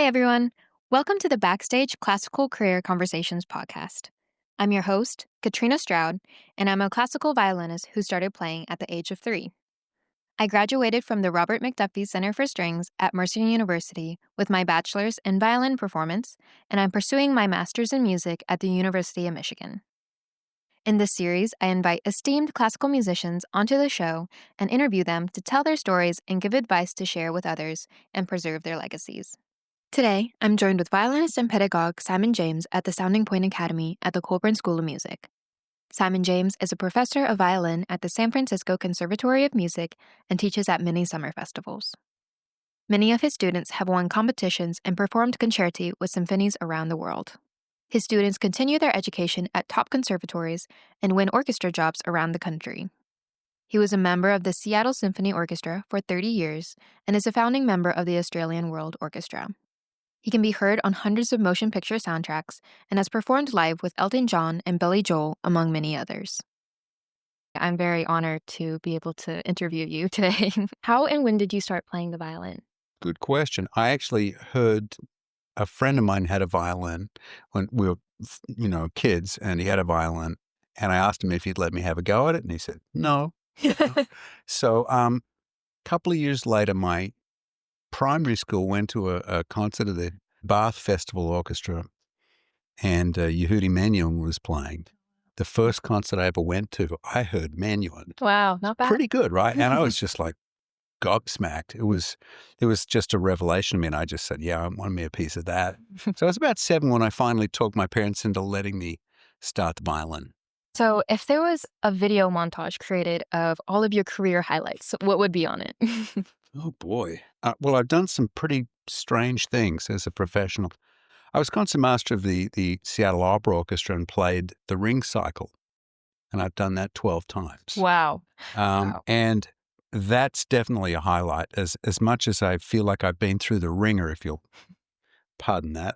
Hi, everyone. Welcome to the Backstage Classical Career Conversations podcast. I'm your host, Katrina Stroud, and I'm a classical violinist who started playing at the age of 3. I graduated from the Robert McDuffie Center for Strings at Mercer University with my bachelor's in violin performance, and I'm pursuing my master's in music at the University of Michigan. In this series, I invite esteemed classical musicians onto the show and interview them to tell their stories and give advice to share with others and preserve their legacies. Today, I'm joined with violinist and pedagogue Simon James at the Sounding Point Academy at the Colburn School of Music. Simon James is a professor of violin at the San Fransisco Conservatory of Music and teaches at many summer festivals. Many of his students have won competitions and performed concerti with symphonies around the world. His students continue their education at top conservatories and win orchestra jobs around the country. He was a member of the Seattle Symphony Orchestra for 30 years and is a founding member of the Australian World Orchestra. He can be heard on hundreds of motion picture soundtracks and has performed live with Elton John and Billy Joel, among many others. I'm very honored to be able to interview you today. How and when did you start playing the violin? Good question. I actually heard a friend of mine had a violin when we were, kids, and he had a violin. And I asked him if he'd let me have a go at it, and he said, no. So a couple of years later, my primary school went to a concert of the Bath Festival Orchestra, and Yehudi Menuhin was playing. The first concert I ever went to, I heard Menuhin. Wow, not bad. Pretty good, right? And I was just like gobsmacked. It was just a revelation to me, and I just said, yeah, I want me a piece of that. So I was about 7 when I finally talked my parents into letting me start the violin. So if there was a video montage created of all of your career highlights, what would be on it? Oh, boy. Well, I've done some pretty strange things as a professional. I was concertmaster of the Seattle Opera Orchestra and played the Ring Cycle, and I've done that 12 times. Wow. Wow. And that's definitely a highlight, as much as I feel like I've been through the ringer, if you'll pardon that.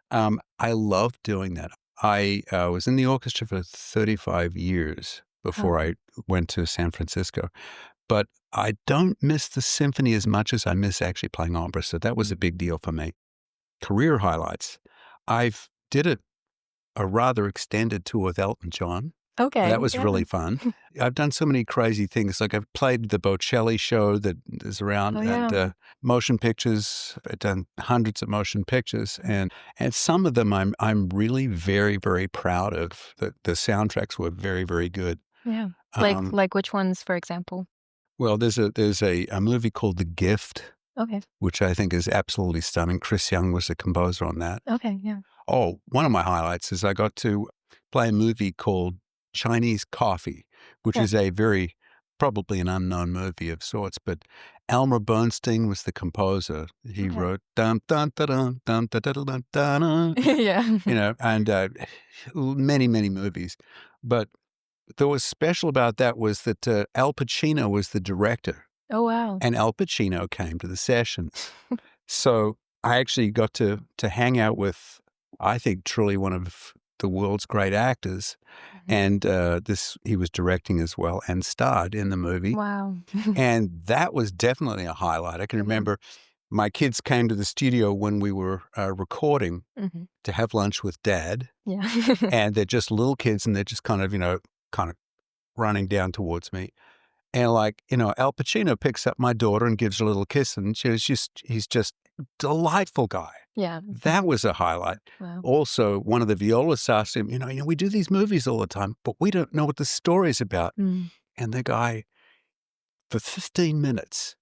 I love doing that. I was in the orchestra for 35 years before I went to San Francisco. But I don't miss the symphony as much as I miss actually playing opera. So that was a big deal for me. Career highlights. I've did a rather extended tour with Elton John. Okay. That was really fun. I've done so many crazy things. Like I've played the Bocelli show that is around and motion pictures. I've done hundreds of motion pictures, and some of them I'm really very, very proud of. The soundtracks were very, very good. Yeah. Like which ones, for example? Well, there's a movie called The Gift, which I think is absolutely stunning. Chris Young was the composer on that. Okay, yeah. Oh, one of my highlights is I got to play a movie called Chinese Coffee, which is a very, probably an unknown movie of sorts, but Elmer Bernstein was the composer. He wrote dum dum da dum dum da da da da da. Yeah. And many, many movies. But what was special about that was that Al Pacino was the director. Oh, wow. And Al Pacino came to the sessions. So I actually got to hang out with, I think, truly one of the world's great actors. And he was directing as well and starred in the movie. Wow. And that was definitely a highlight. I can remember my kids came to the studio when we were recording to have lunch with Dad. Yeah. And they're just little kids, and they're just kind of running down towards me. And Al Pacino picks up my daughter and gives her a little kiss, and he's just a delightful guy. Yeah. That was a highlight. Wow. Also, one of the violists asked him, we do these movies all the time, but we don't know what the story's about. And the guy, for 15 minutes,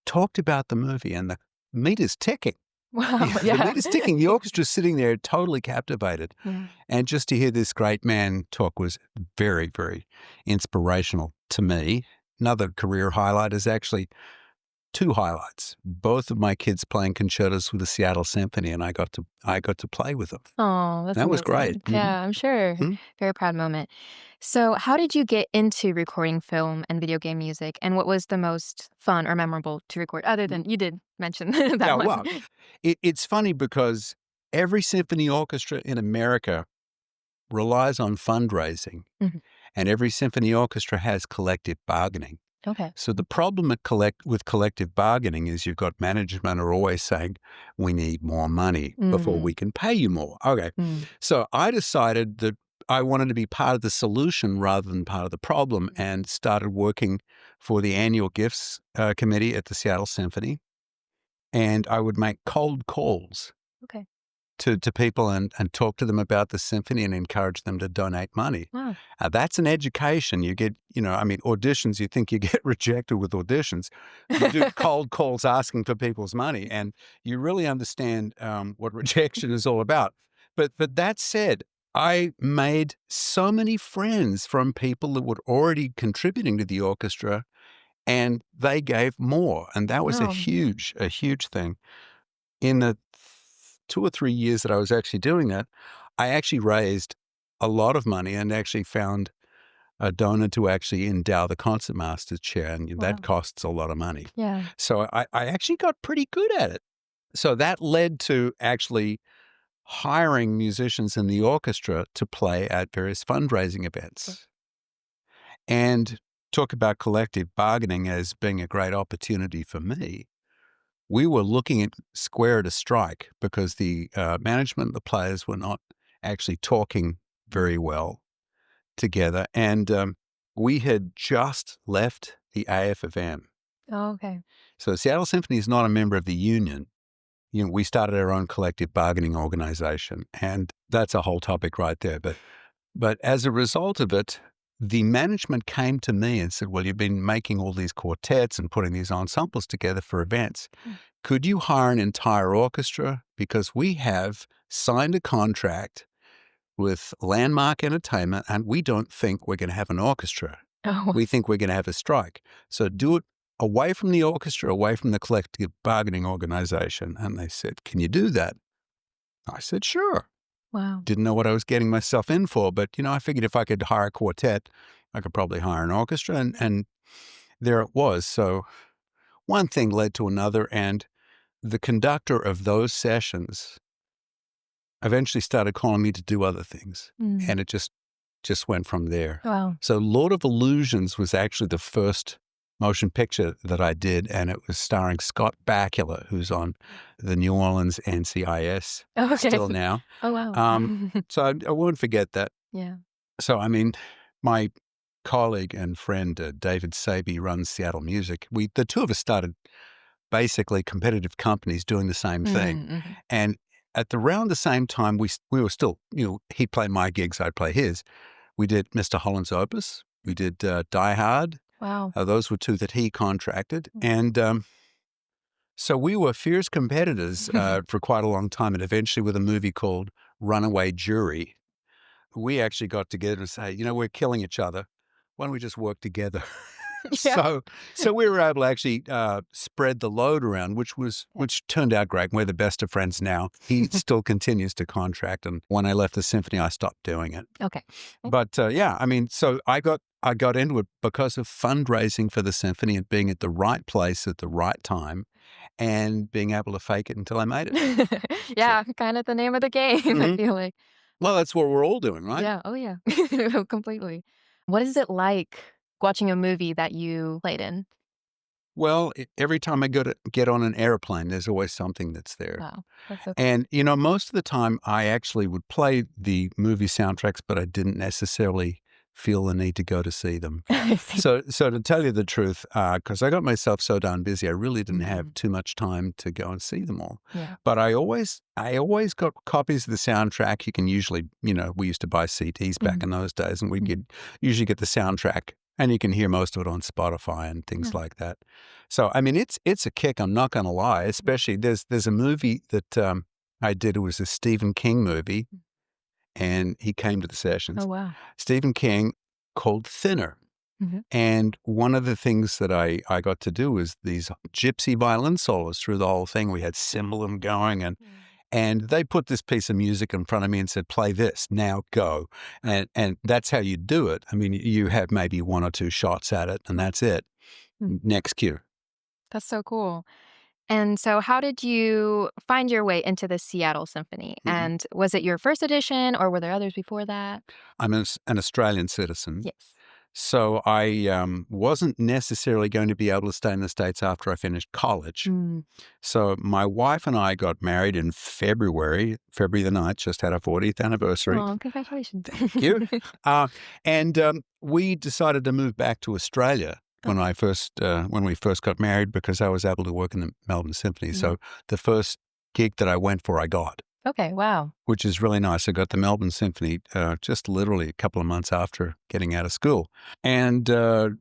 talked about the movie, and the meter's ticking. Wow. The meter's ticking. The orchestra's sitting there totally captivated. Yeah. And just to hear this great man talk was very, very inspirational to me. Another career highlight is actually 2 highlights. Both of my kids playing concertos with the Seattle Symphony, and I got to play with them. Oh, that was great. Yeah, I'm sure. Very proud moment. So how did you get into recording film and video game music, and what was the most fun or memorable to record, other than you did mention that one? Well, it's funny because every symphony orchestra in America relies on fundraising, and every symphony orchestra has collective bargaining. Okay. So the problem with collective bargaining is you've got management are always saying, we need more money before we can pay you more. Okay. So I decided that I wanted to be part of the solution rather than part of the problem, and started working for the annual gifts committee at the Seattle Symphony. And I would make cold calls Okay. to people and talk to them about the symphony and encourage them to donate money. Wow. That's an education. You get, auditions, you think you get rejected with auditions. You do cold calls asking for people's money, and you really understand what rejection is all about. But that said, I made so many friends from people that were already contributing to the orchestra, and they gave more. And that was a Wow. huge thing. In the 2 or 3 years that I was actually doing that, I actually raised a lot of money and actually found a donor to actually endow the concertmaster's chair, and Wow. that costs a lot of money. Yeah. So I actually got pretty good at it. So that led to actually hiring musicians in the orchestra to play at various fundraising events. And talk about collective bargaining as being a great opportunity for me. We were looking at square to strike because the management and the players were not actually talking very well together. And we had just left the AFFM. Oh, okay. So Seattle Symphony is not a member of the union. We started our own collective bargaining organization, and that's a whole topic right there. But as a result of it, the management came to me and said, well, you've been making all these quartets and putting these ensembles together for events. Could you hire an entire orchestra? Because we have signed a contract with Landmark Entertainment, and we don't think we're going to have an orchestra. Oh. We think we're going to have a strike. So do it away from the orchestra, away from the collective bargaining organization. And they said, can you do that? I said, sure. Wow. Didn't know what I was getting myself in for, but, I figured if I could hire a quartet, I could probably hire an orchestra, and there it was. So one thing led to another, and the conductor of those sessions eventually started calling me to do other things, and it just went from there. Wow. So Lord of Illusions was actually the first motion picture that I did, and it was starring Scott Bakula, who's on the New Orleans NCIS still now. Oh, wow. So I won't forget that. Yeah. So, my colleague and friend, David Saby, runs Seattle Music. The two of us started basically competitive companies doing the same thing. And at around the same time, we were still, he'd play my gigs, I'd play his. We did Mr. Holland's Opus. We did Die Hard. Wow. Those were two that he contracted. And so we were fierce competitors for quite a long time. And eventually with a movie called Runaway Jury, we actually got together and say, we're killing each other. Why don't we just work together? Yeah. So we were able to actually spread the load around, which turned out great. We're the best of friends now. He still continues to contract, and when I left the symphony, I stopped doing it. Okay. But so I got into it because of fundraising for the symphony and being at the right place at the right time, and being able to fake it until I made it. Yeah, kind of the name of the game. I feel like. Well, that's what we're all doing, right? Yeah. Oh, yeah. Completely. What is it like watching a movie that you played in? Well, every time I get on an airplane, there's always something that's there. Wow. That's so cool. And, most of the time I actually would play the movie soundtracks, but I didn't necessarily feel the need to go to see them. I see. So to tell you the truth, because I got myself so darn busy, I really didn't have too much time to go and see them all. Yeah. But I always got copies of the soundtrack. You can usually, we used to buy CDs back in those days, and we'd usually get the soundtrack. And you can hear most of it on Spotify and things like that. So, it's a kick, I'm not going to lie, especially there's a movie that I did. It was a Stephen King movie, and he came to the sessions. Oh, wow. Stephen King, called Thinner. And one of the things that I got to do was these gypsy violin solos through the whole thing. We had cymbalum going, and they put this piece of music in front of me and said, play this, now go. And that's how you do it. You have maybe one or two shots at it, and that's it. Next cue. That's so cool. And so how did you find your way into the Seattle Symphony? And was it your first edition, or were there others before that? I'm an Australian citizen. Yes. So I wasn't necessarily going to be able to stay in the States after I finished college. Mm. So my wife and I got married in February the 9th, just had our 40th anniversary. Oh, congratulations. Thank you. And we decided to move back to Australia when we first got married, because I was able to work in the Melbourne Symphony. So the first gig that I went for, I got. Okay, wow. Which is really nice. I got the Melbourne Symphony just literally a couple of months after getting out of school. And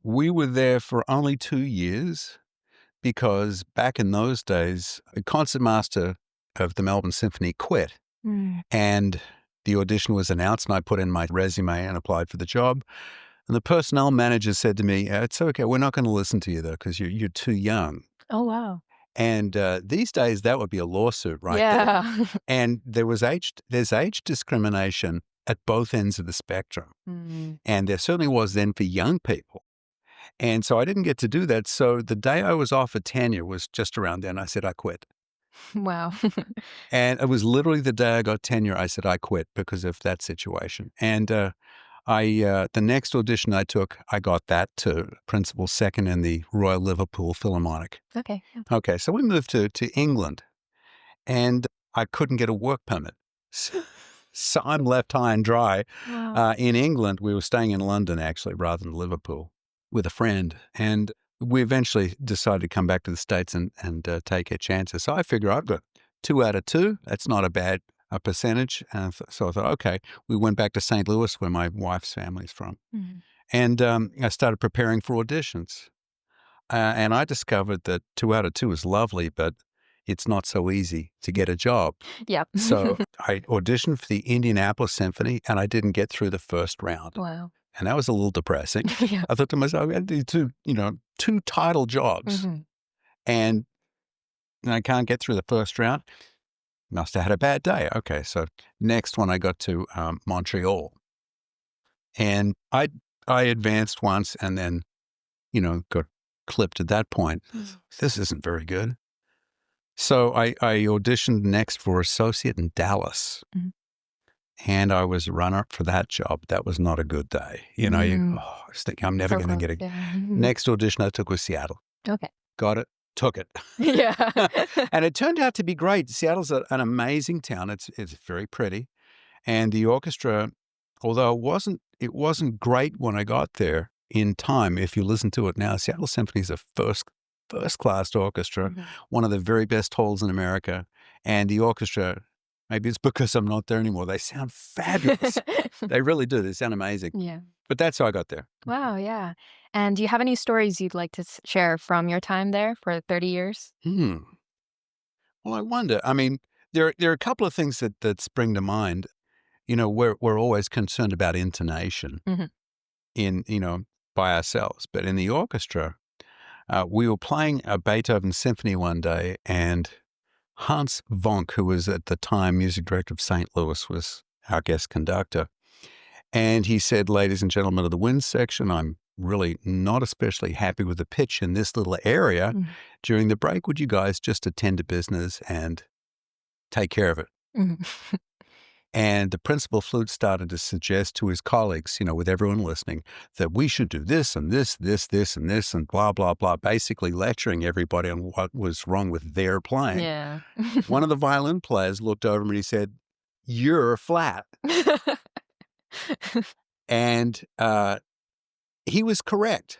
we were there for only 2 years, because back in those days, the concertmaster of the Melbourne Symphony quit. Mm. And the audition was announced, and I put in my resume and applied for the job. And the personnel manager said to me, "It's okay, we're not going to listen to you, though, because you're too young." Oh, wow. And these days, that would be a lawsuit right there. Yeah. And there's age discrimination at both ends of the spectrum. Mm. And there certainly was then for young people. And so I didn't get to do that. So the day I was offered tenure was just around then. I said, I quit. Wow. And it was literally the day I got tenure, I said, I quit because of that situation. And the next audition I took, I got that to principal second in the Royal Liverpool Philharmonic. Okay. Yeah. Okay, so we moved to England, and I couldn't get a work permit. So I'm left high and dry. Wow. In England, we were staying in London, actually, rather than Liverpool, with a friend. And we eventually decided to come back to the States and take our chances. So I figure I've got 2 out of 2. That's not a bad percentage. And so I thought, okay, we went back to St. Louis, where my wife's family's from. Mm. And I started preparing for auditions. And I discovered that 2 out of 2 is lovely, but it's not so easy to get a job. Yep. So I auditioned for the Indianapolis Symphony, and I didn't get through the first round. Wow. And that was a little depressing. Yeah. I thought to myself, I got to do two title jobs, Mhm. and I can't get through the first round. Must have had a bad day. Okay, so next one I got to Montreal, and I advanced once, and then got clipped at that point. This isn't very good. So I auditioned next for associate in Dallas. Mhm. And I was runner-up for that job. That was not a good day. I was thinking, I'm never So going to close, get it. yeah. Next audition I took was Seattle. Okay. Got it, took it. Yeah. And it turned out to be great. Seattle's an amazing town. It's very pretty. And the orchestra, although it wasn't great when I got there in time, if you listen to it now, Seattle Symphony is a first-class orchestra, Mhm. one of the very best halls in America. And the orchestra, maybe it's because I'm not there anymore, they sound fabulous. They really do. They sound amazing. Yeah. But that's how I got there. Wow, yeah. And do you have any stories you'd like to share from your time there for 30 years? Well, I wonder. I mean, there are a couple of things that spring to mind. We're always concerned about intonation Mhm. by ourselves. But in the orchestra, we were playing a Beethoven symphony one day, and Hans Vonk, who was at the time music director of St. Louis, was our guest conductor. And he said, ladies and gentlemen of the wind section, I'm really not especially happy with the pitch in this little area. Mhm. During the break, would you guys just attend to business and take care of it? Mhm. And the principal flute started to suggest to his colleagues, with everyone listening, that we should do this and this, this, and this, and blah, blah, blah, basically lecturing everybody on what was wrong with their playing. Yeah. One of the violin players looked over him and he said, "You're flat." And he was correct.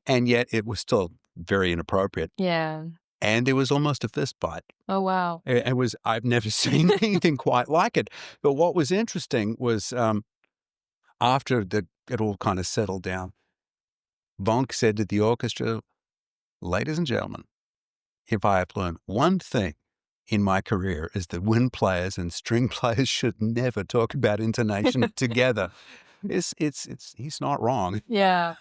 And yet it was still very inappropriate. Yeah. And there was almost a fist fight. Oh, wow. I've never seen anything quite like it. But what was interesting was after it all kind of settled down, Vonk said to the orchestra, "Ladies and gentlemen, if I have learned one thing in my career is that wind players and string players should never talk about intonation together." He's not wrong. Yeah.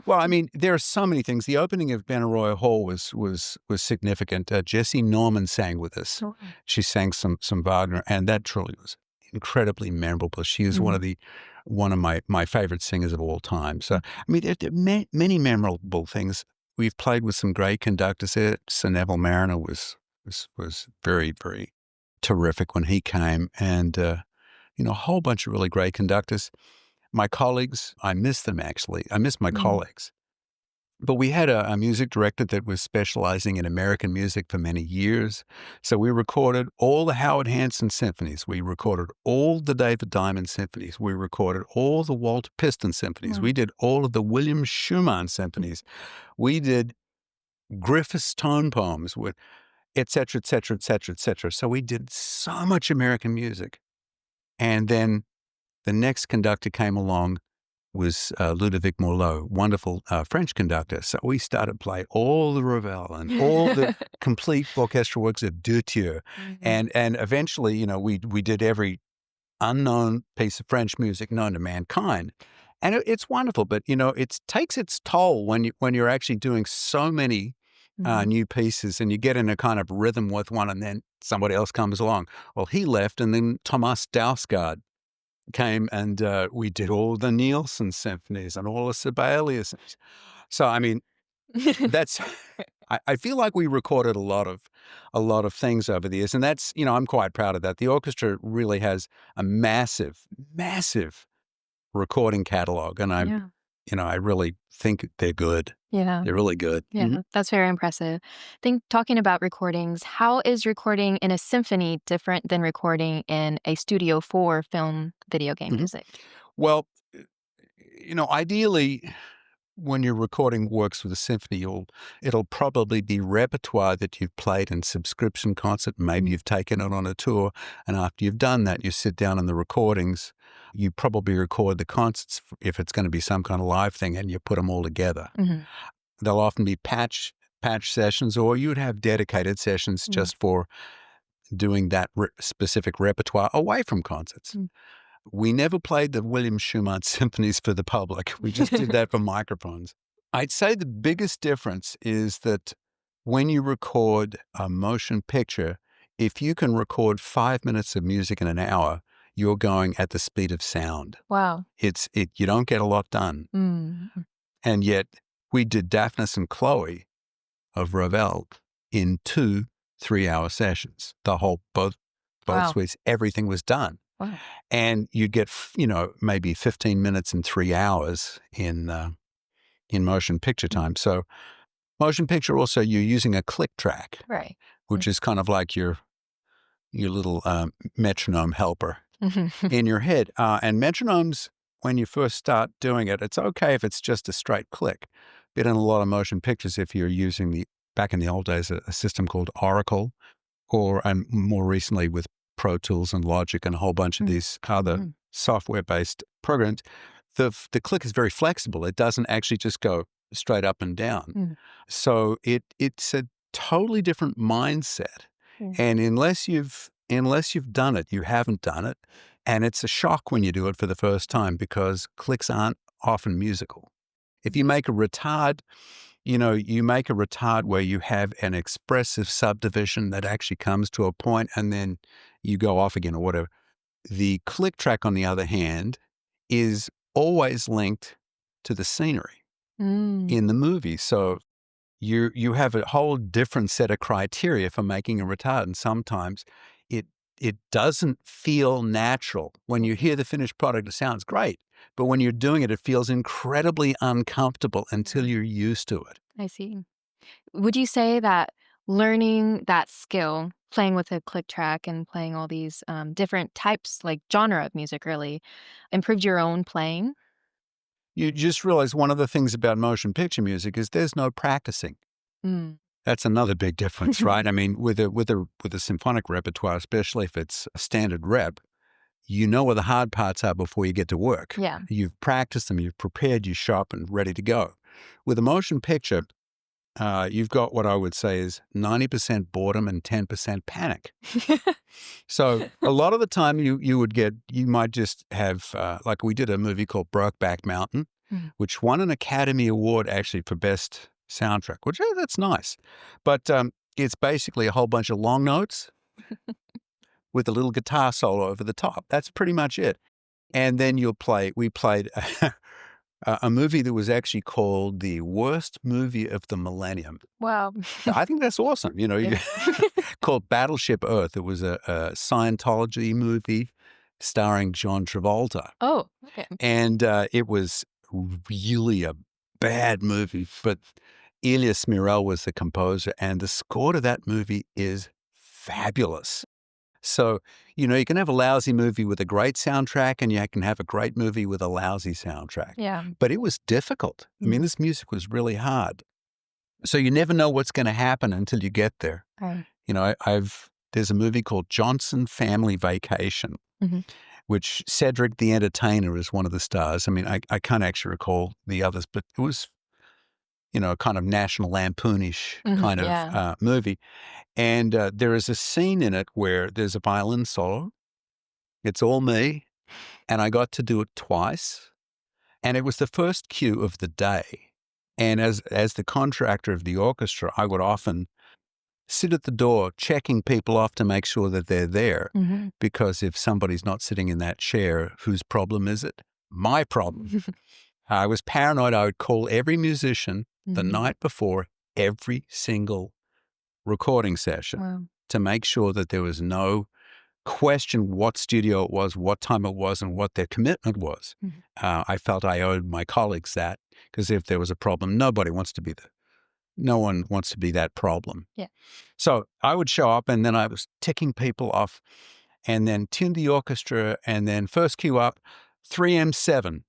Well, I mean, there are so many things. The opening of Benaroya Hall was significant. Jessie Norman sang with us. Oh, She sang some Wagner, and that truly was incredibly memorable. She is one of my favorite singers of all time. So, I mean, there are many memorable things. We've played with some great conductors there. Sir Neville Mariner was very, very terrific when he came, and a whole bunch of really great conductors. My colleagues, I miss them actually. I miss my Mm. colleagues. But we had a music director that was specializing in American music for many years. So we recorded all the Howard Hanson symphonies. We recorded all the David Diamond symphonies. We recorded all the Walter Piston symphonies. Wow. We did all of the William Schumann symphonies. We did Griffith's tone poems with et cetera, et cetera, et cetera, et cetera. So we did so much American music. And then the next conductor came along was Ludovic Morlot, wonderful French conductor. So we started playing all the Ravel and all the complete orchestral works of Duthieux. Mhm. And eventually, you know, we did every unknown piece of French music known to mankind. And it's wonderful, but, you know, it takes its toll when you're actually doing so many Mhm. new pieces and you get in a kind of rhythm with one and then somebody else comes along. Well, he left and then Thomas Dausgaard came and we did all the Nielsen symphonies and all the Sibelius. So, I mean, that's, I feel like we recorded a lot of things over the years. And that's, you know, I'm quite proud of that. The orchestra really has a massive, massive recording catalog. And Yeah. you know, I really think they're good. Yeah. They're really good. Yeah, Mhm. that's very impressive. Think talking about recordings, how is recording in a symphony different than recording in a studio for film, video game Mhm. music? Well, you know, ideally, when you're recording works with a symphony, it'll probably be repertoire that you've played in subscription concert. Maybe Mm. you've taken it on a tour, and after you've done that, you sit down in the recordings. You probably record the concerts if it's going to be some kind of live thing, and you put them all together. Mhm. They'll often be patch sessions, or you'd have dedicated sessions Mm. just for doing that specific repertoire away from concerts. Mm. We never played the William Schumann symphonies for the public. We just did that for microphones. I'd say the biggest difference is that when you record a motion picture, if you can record 5 minutes of music in an hour, you're going at the speed of sound. Wow. You don't get a lot done. Mm. And yet we did Daphnis and Chloe of Ravel in 2 3-hour sessions. The whole, both Wow. suites, everything was done. Wow. And you'd get, you know, maybe 15 minutes and 3 hours in motion picture time. So motion picture also, you're using a click track, Right. which is kind of like your little metronome helper in your head. And metronomes, when you first start doing it, it's okay if it's just a straight click. But in a lot of motion pictures, if you're using back in the old days, a system called Oracle, and more recently with Pro Tools and Logic and a whole bunch of these other Mhm. software-based programs, the click is very flexible. It doesn't actually just go straight up and down. Mm. So it's a totally different mindset. Mm. And unless you've done it, you haven't done it. And it's a shock when you do it for the first time because clicks aren't often musical. If you make a retard, you make a retard where you have an expressive subdivision that actually comes to a point and then you go off again or whatever. The click track, on the other hand, is always linked to the scenery Mm. in the movie. So you have a whole different set of criteria for making a retard, and sometimes it doesn't feel natural. When you hear the finished product, it sounds great, but when you're doing it, it feels incredibly uncomfortable until you're used to it. I see. Would you say that learning that skill, playing with a click track and playing all these different types, like genre of music, really improved your own playing? You just realize one of the things about motion picture music is there's no practicing. Mm. That's another big difference, right? I mean, with a symphonic repertoire, especially if it's a standard rep, you know where the hard parts are before you get to work. Yeah. You've practiced them, you've prepared, you're sharp and ready to go. With a motion picture, you've got what I would say is 90% boredom and 10% panic. So a lot of the time you might just have, like we did a movie called Brokeback Mountain, Mhm. which won an Academy Award actually for Best Soundtrack, which that's nice. But it's basically a whole bunch of long notes with a little guitar solo over the top. That's pretty much it. And then we played a movie that was actually called The Worst Movie of the Millennium. Wow. I think that's awesome. Yeah. Called Battleship Earth. It was a Scientology movie. starring John Travolta. Oh, okay. And it was really a bad movie, but Elias Mirel was the composer, and the score to that movie is fabulous. So, you can have a lousy movie with a great soundtrack, and you can have a great movie with a lousy soundtrack. Yeah. But it was difficult. I mean, this music was really hard. So you never know what's going to happen until you get there. Right. There's a movie called Johnson Family Vacation, Mhm. which Cedric the Entertainer is one of the stars. I mean, I can't actually recall the others, but it was, a kind of National Lampoonish kind of movie. And there is a scene in it where there's a violin solo. It's all me, and I got to do it twice. And it was the first cue of the day. And as the contractor of the orchestra, I would often sit at the door checking people off to make sure that they're there. Mhm. Because if somebody's not sitting in that chair, whose problem is it? My problem. I was paranoid. I would call every musician the night before every single recording session Wow. to make sure that there was no question what studio it was, what time it was, and what their commitment was. Mhm. I felt I owed my colleagues that, because if there was a problem, no one wants to be that problem. Yeah. So I would show up, and then I was ticking people off, and then tune the orchestra, and then first cue up, 3M7.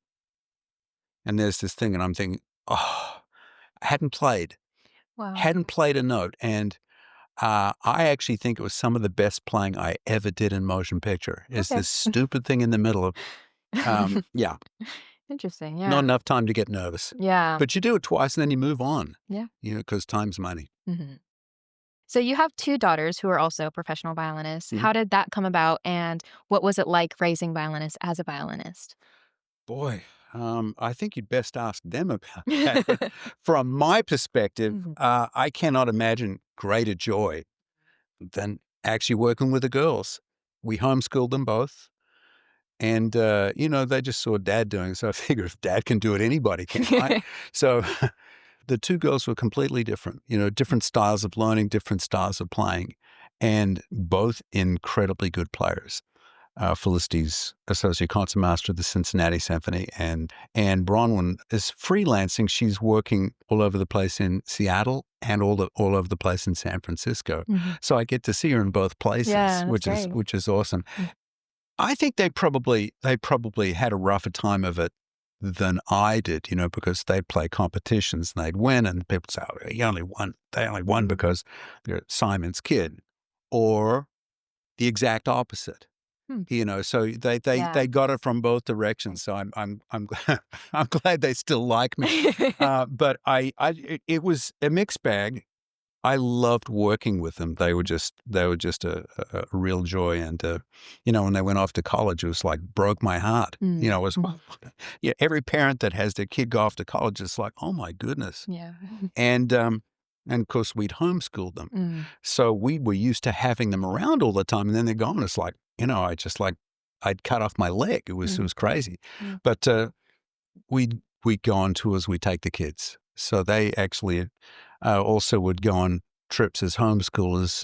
And there's this thing, and I'm thinking, I hadn't played Wow. a note. And I actually think it was some of the best playing I ever did in motion picture. Is Okay. this stupid thing in the middle of, yeah, Interesting. not Yeah. enough time to get nervous. Yeah. But you do it twice and then you move on. Yeah. Because time's money. Mhm. So you have 2 daughters who are also professional violinists. Mhm. How did that come about, and what was it like raising violinists as a violinist? Boy, I think you'd best ask them about that. But from my perspective, Mhm. I cannot imagine greater joy than actually working with the girls. We homeschooled them both. And, they just saw Dad doing it. So I figured if Dad can do it, anybody can, right? So the two girls were completely different, different styles of learning, different styles of playing, and both incredibly good players. Felicity's associate concertmaster of the Cincinnati Symphony, and Bronwyn is freelancing. She's working all over the place in Seattle and all over the place in San Francisco. Mhm. So I get to see her in both places, Yeah, that's which great. is awesome. Mm. I think they probably had a rougher time of it than I did, because they'd play competitions and they'd win, and people say, "Oh, he only won." They only won because they're Simon's kid, or the exact opposite. Hmm. So they got it from both directions. So I'm I'm glad they still like me. But it was a mixed bag. I loved working with them. They were just a real joy. And when they went off to college, it was like broke my heart. Mm. It was every parent that has their kid go off to college is like, oh my goodness. Yeah. And of course we'd homeschooled them, Mm. so we were used to having them around all the time. And then they're gone. It's like I'd cut off my leg. It was crazy. Mm. But we'd go on tours. We'd take the kids. So they actually also would go on trips as homeschoolers.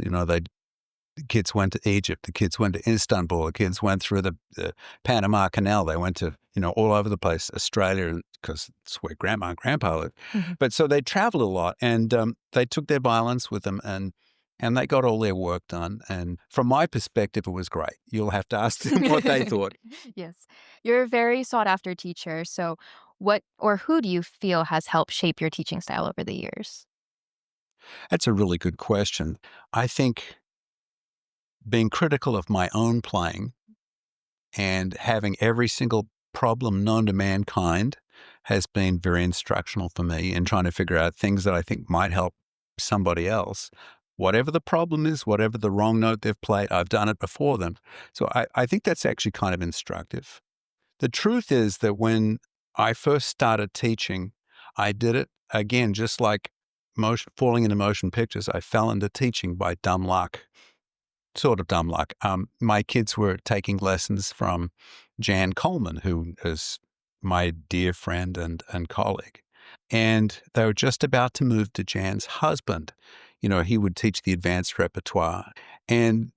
The kids went to Egypt. The kids went to Istanbul. The kids went through the Panama Canal. They went to, all over the place, Australia, because it's where Grandma and Grandpa lived. Mm-hmm. But so they traveled a lot, and they took their violins with them, and they got all their work done. And from my perspective, it was great. You'll have to ask them what they thought. Yes. You're a very sought after teacher. So what or who do you feel has helped shape your teaching style over the years? That's a really good question. I think being critical of my own playing and having every single problem known to mankind has been very instructional for me in trying to figure out things that I think might help somebody else. Whatever the problem is, whatever the wrong note they've played, I've done it before them. So I think that's actually kind of instructive. The truth is that when I first started teaching, I did it, again, just like falling into motion pictures. I fell into teaching by dumb luck. Sort of dumb luck. My kids were taking lessons from Jan Coleman, who is my dear friend and colleague. And they were just about to move to Jan's husband. He would teach the advanced repertoire. And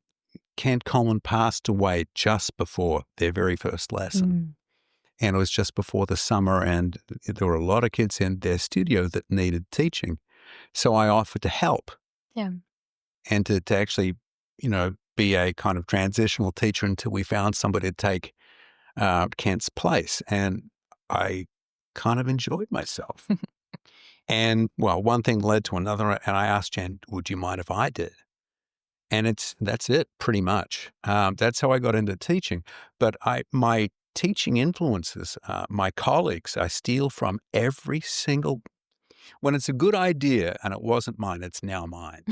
Kent Coleman passed away just before their very first lesson. And it was just before the summer, and there were a lot of kids in their studio that needed teaching. So I offered to help. Yeah. And to actually, be a kind of transitional teacher until we found somebody to take Kent's place. And I kind of enjoyed myself. And, well, one thing led to another, and I asked Jan, would you mind if I did? And that's it, pretty much. That's how I got into teaching. But my teaching influences, my colleagues, I steal from every single. When it's a good idea and it wasn't mine, it's now mine.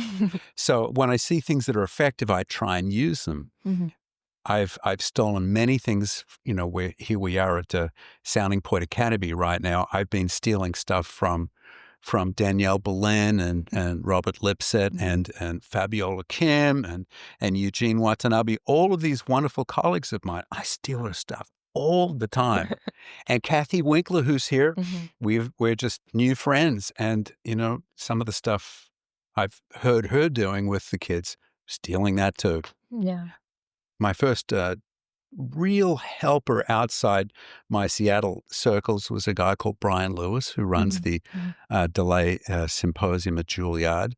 So when I see things that are effective, I try and use them. I've stolen many things, where here we are at Sounding Point Academy right now. I've been stealing stuff from Danielle Boleyn and Robert Lipset and Fabiola Kim and Eugene Watanabe, all of these wonderful colleagues of mine. I steal their stuff all the time. And Kathy Winkler, who's here, we're just new friends. And, some of the stuff I've heard her doing with the kids, stealing that too. Yeah. My first real helper outside my Seattle circles was a guy called Brian Lewis, who runs the Delay Symposium at Juilliard.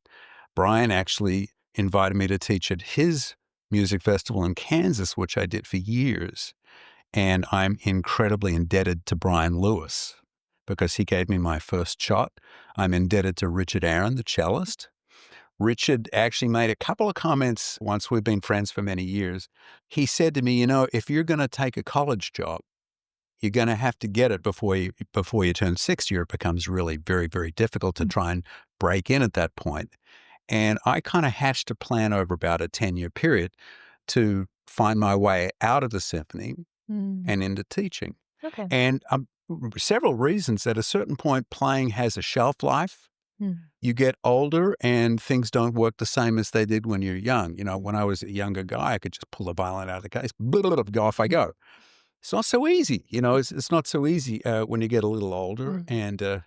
Brian actually invited me to teach at his music festival in Kansas, which I did for years. And I'm incredibly indebted to Brian Lewis because he gave me my first shot. I'm indebted to Richard Aaron, the cellist. Richard actually made a couple of comments once we've been friends for many years. He said to me, if you're going to take a college job, you're going to have to get it before you turn 60, or it becomes really very, very difficult to try and break in at that point. And I kind of hatched a plan over about a 10-year period to find my way out of the symphony and into teaching. Okay. And several reasons. At a certain point, playing has a shelf life. You get older and things don't work the same as they did when you're young. When I was a younger guy, I could just pull the violin out of the case, go off I go. It's not so easy. It's not so easy when you get a little older. And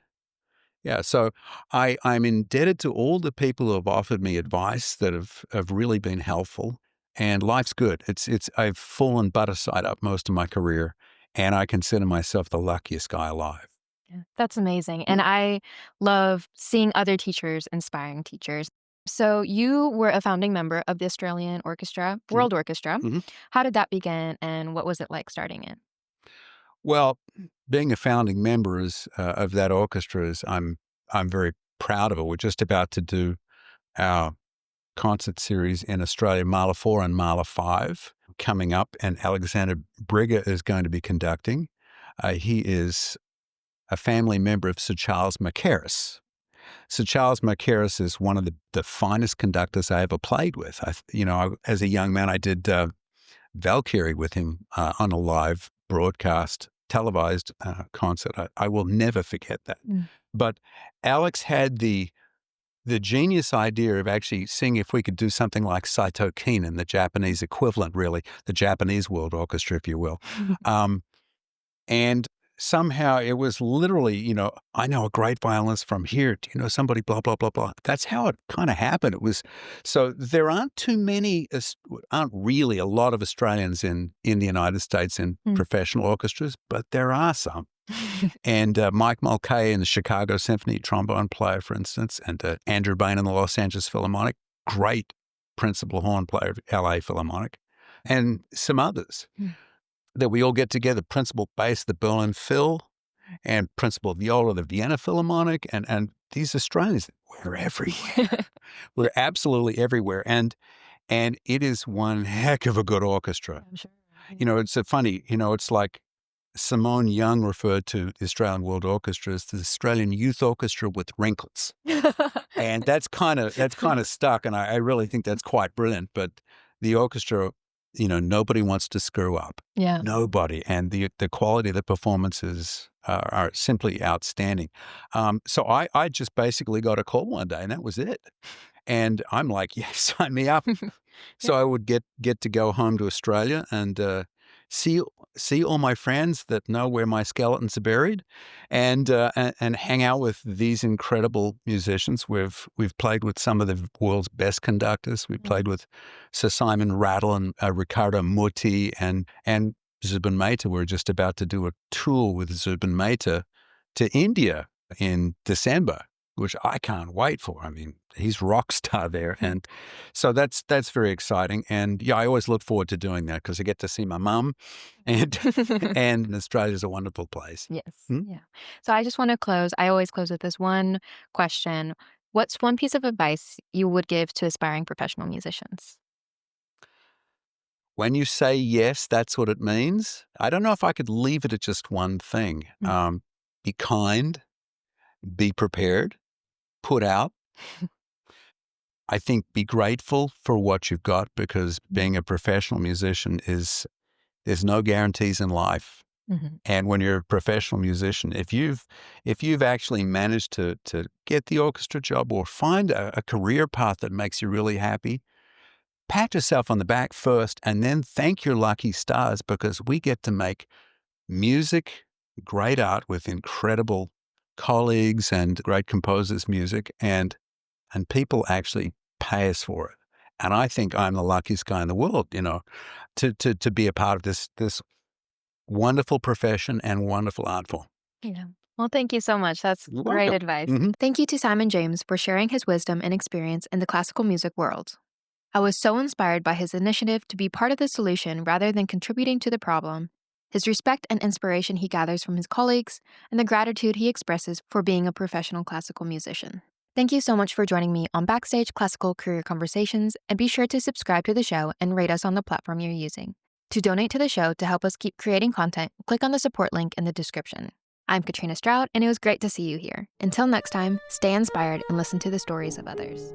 so I'm indebted to all the people who have offered me advice that have really been helpful. And life's good. I've fallen butter side up most of my career, and I consider myself the luckiest guy alive. Yeah, that's amazing. And I love seeing other teachers inspiring teachers. So you were a founding member of the Australian Orchestra, World Orchestra. How did that begin, and what was it like starting it? Well, being a founding member of that orchestra I'm very proud of it. We're just about to do our concert series in Australia, Mahler 4 and Mahler 5, coming up, and Alexander Brigger is going to be conducting. He is a family member of Sir Charles Mackerras. Sir Charles Mackerras is one of the finest conductors I ever played with. As a young man, I did Valkyrie with him on a live broadcast, televised concert. I will never forget that. But Alex had the genius idea of actually seeing if we could do something like Saito Kinen, the Japanese equivalent, really, the Japanese World Orchestra, if you will. And somehow it was literally, I know a great violinist from here. Do you know somebody, blah, blah, blah, blah. That's how it kind of happened. It was, so there aren't really a lot of Australians in the United States in professional orchestras, but there are some. And Mike Mulcahy in the Chicago Symphony, trombone player, for instance, and Andrew Bain in the Los Angeles Philharmonic, great principal horn player of LA Philharmonic, and some others. That we all get together, principal bass, the Berlin Phil, and principal viola, the Vienna Philharmonic, and these Australians, we're everywhere. We're absolutely everywhere. And it is one heck of a good orchestra. I'm sure. It's funny, it's like Simone Young referred to the Australian World Orchestra as the Australian Youth Orchestra with wrinkles. And that's kind of stuck, and I really think that's quite brilliant. But the orchestra, nobody wants to screw up. Yeah. Nobody. And the quality of the performances are simply outstanding. So I just basically got a call one day, and that was it. And I'm like, yeah, sign me up. So I would get to go home to Australia and see see all my friends that know where my skeletons are buried, and hang out with these incredible musicians. We've played with some of the world's best conductors. We played with Sir Simon Rattle and Riccardo Muti and Zubin Mehta. We're just about to do a tour with Zubin Mehta to India in December, which I can't wait for. I mean, he's rock star there. And so that's very exciting. And yeah, I always look forward to doing that because I get to see my mum, and Australia's a wonderful place. Yes. Yeah. So I just want to close. I always close with this one question. What's one piece of advice you would give to aspiring professional musicians? When you say yes, that's what it means. I don't know if I could leave it at just one thing. Be kind, be prepared, put out. I think be grateful for what you've got, because being a professional musician there's no guarantees in life. And when you're a professional musician, if you've actually managed to get the orchestra job or find a career path that makes you really happy, pat yourself on the back first and then thank your lucky stars, because we get to make music, great art with incredible colleagues and great composers' music, and people actually pay us for it. And I think I'm the luckiest guy in the world, to be a part of this wonderful profession and wonderful art form. Yeah. Well, thank you so much. That's You're great welcome. advice. Thank you to Simon James for sharing his wisdom and experience in the classical music world. I was so inspired by his initiative to be part of the solution rather than contributing to the problem, his respect and inspiration he gathers from his colleagues, and the gratitude he expresses for being a professional classical musician. Thank you so much for joining me on Backstage Classical Career Conversations, and be sure to subscribe to the show and rate us on the platform you're using. To donate to the show to help us keep creating content, click on the support link in the description. I'm Katrina Stroud, and it was great to see you here. Until next time, stay inspired and listen to the stories of others.